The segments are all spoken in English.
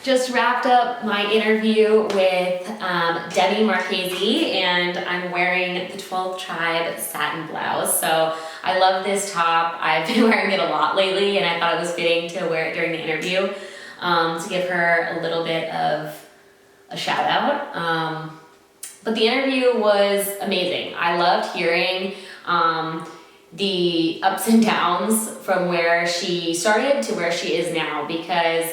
Just wrapped up my interview with Demi Marchese, and I'm wearing the 12th Tribe satin blouse. So I love this top. I've been wearing it a lot lately, and I thought it was fitting to wear it during the interview to give her a little bit of a shout out. But the interview was amazing. I loved hearing the ups and downs from where she started to where she is now, because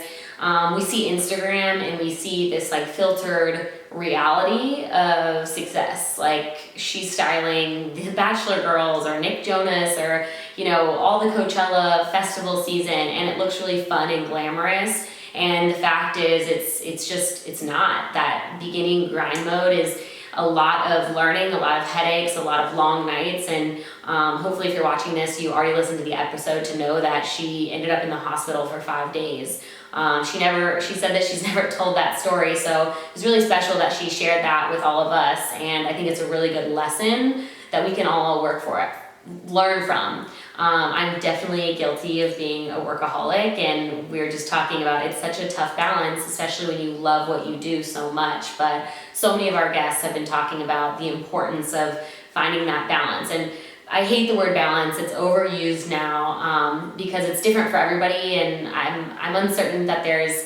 we see Instagram and we see this like filtered reality of success. Like she's styling the Bachelor girls or Nick Jonas or, you know, all the Coachella festival season, and it looks really fun and glamorous. And the fact is it's not. That beginning grind mode is a lot of learning, a lot of headaches, a lot of long nights, and hopefully if you're watching this, you already listened to the episode to know that she ended up in the hospital for 5 days. She said that she's never told that story, so it was really special that she shared that with all of us, and I think it's a really good lesson that we can all learn from. I'm definitely guilty of being a workaholic, and we were just talking about it's such a tough balance, especially when you love what you do so much. But so many of our guests have been talking about the importance of finding that balance. And I hate the word balance. It's overused now because it's different for everybody, and I'm uncertain that there's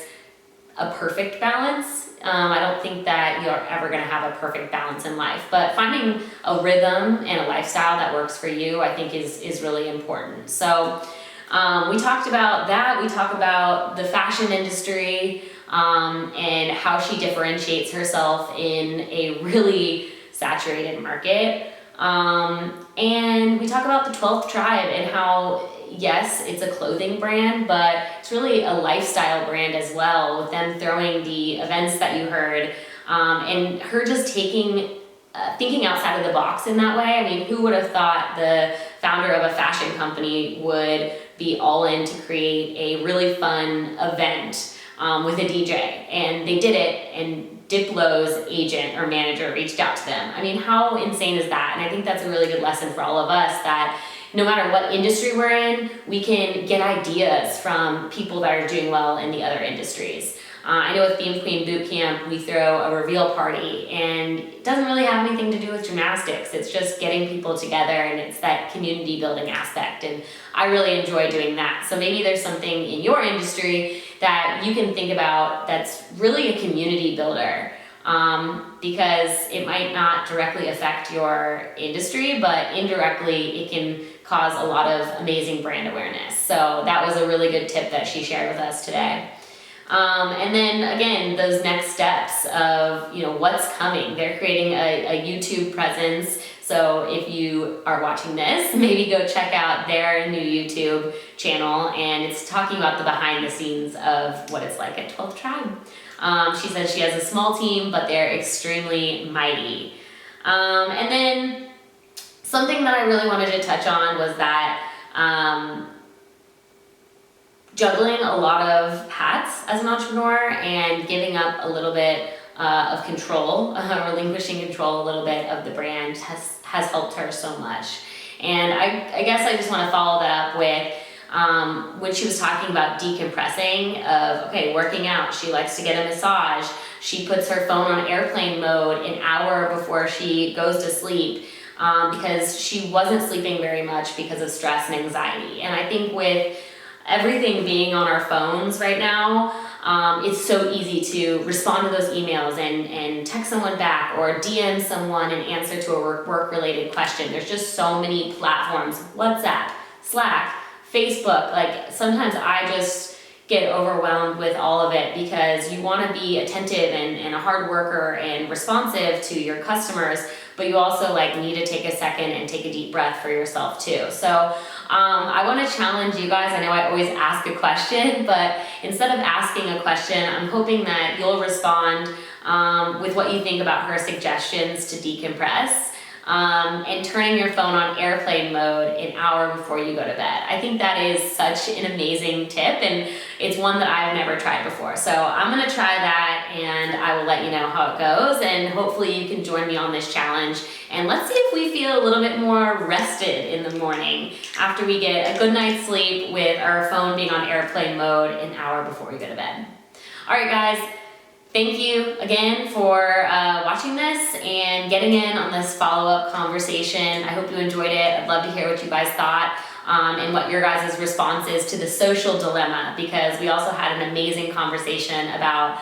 a perfect balance. I don't think that you're ever going to have a perfect balance in life, but finding a rhythm and a lifestyle that works for you, I think is really important. So we talked about that. We talk about the fashion industry and how she differentiates herself in a really saturated market. And we talk about the 12th Tribe and how, yes, it's a clothing brand, but it's really a lifestyle brand as well, with them throwing the events that you heard, and her just thinking outside of the box in that way. I mean, who would have thought the founder of a fashion company would be all in to create a really fun event with a DJ? And they did it, and Diplo's agent or manager reached out to them. I mean, how insane is that? And I think that's a really good lesson for all of us, that no matter what industry we're in, we can get ideas from people that are doing well in the other industries. I know with Theme Queen Bootcamp, we throw a reveal party, and it doesn't really have anything to do with gymnastics. It's just getting people together, and it's that community building aspect. And I really enjoy doing that. So maybe there's something in your industry that you can think about that's really a community builder, because it might not directly affect your industry, but indirectly it can cause a lot of amazing brand awareness. So that was a really good tip that she shared with us today. And then again, those next steps of, you know, what's coming. They're creating a YouTube presence. So if you are watching this, maybe go check out their new YouTube channel, and it's talking about the behind the scenes of what it's like at 12th Tribe. She says she has a small team, but they're extremely mighty. And then something that I really wanted to touch on was that juggling a lot of hats as an entrepreneur and giving up a little bit of control, relinquishing control a little bit of the brand has helped her so much. And I guess I just want to follow that up with when she was talking about decompressing of, okay, working out. She likes to get a massage. She puts her phone on airplane mode an hour before she goes to sleep because she wasn't sleeping very much because of stress and anxiety. And I think with everything being on our phones right now, it's so easy to respond to those emails and text someone back or DM someone and answer to a work-related question. There's just so many platforms, WhatsApp, Slack, Facebook. Like sometimes I just get overwhelmed with all of it, because you want to be attentive and a hard worker and responsive to your customers, but you also like need to take a second and take a deep breath for yourself too. So I want to challenge you guys. I know I always ask a question, but instead of asking a question, I'm hoping that you'll respond with what you think about her suggestions to decompress. And turning your phone on airplane mode an hour before you go to bed. I think that is such an amazing tip, and it's one that I've never tried before. So I'm gonna try that, and I will let you know how it goes, and hopefully you can join me on this challenge. And let's see if we feel a little bit more rested in the morning after we get a good night's sleep with our phone being on airplane mode an hour before we go to bed. All right, guys. Thank you again for watching this and getting in on this follow-up conversation. I hope you enjoyed it. I'd love to hear what you guys thought and what your guys' response is to the social dilemma, because we also had an amazing conversation about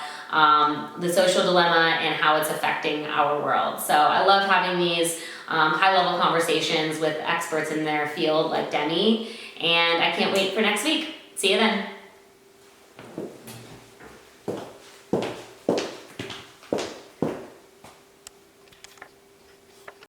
the social dilemma and how it's affecting our world. So I love having these high-level conversations with experts in their field like Demi, and I can't wait for next week. See you then.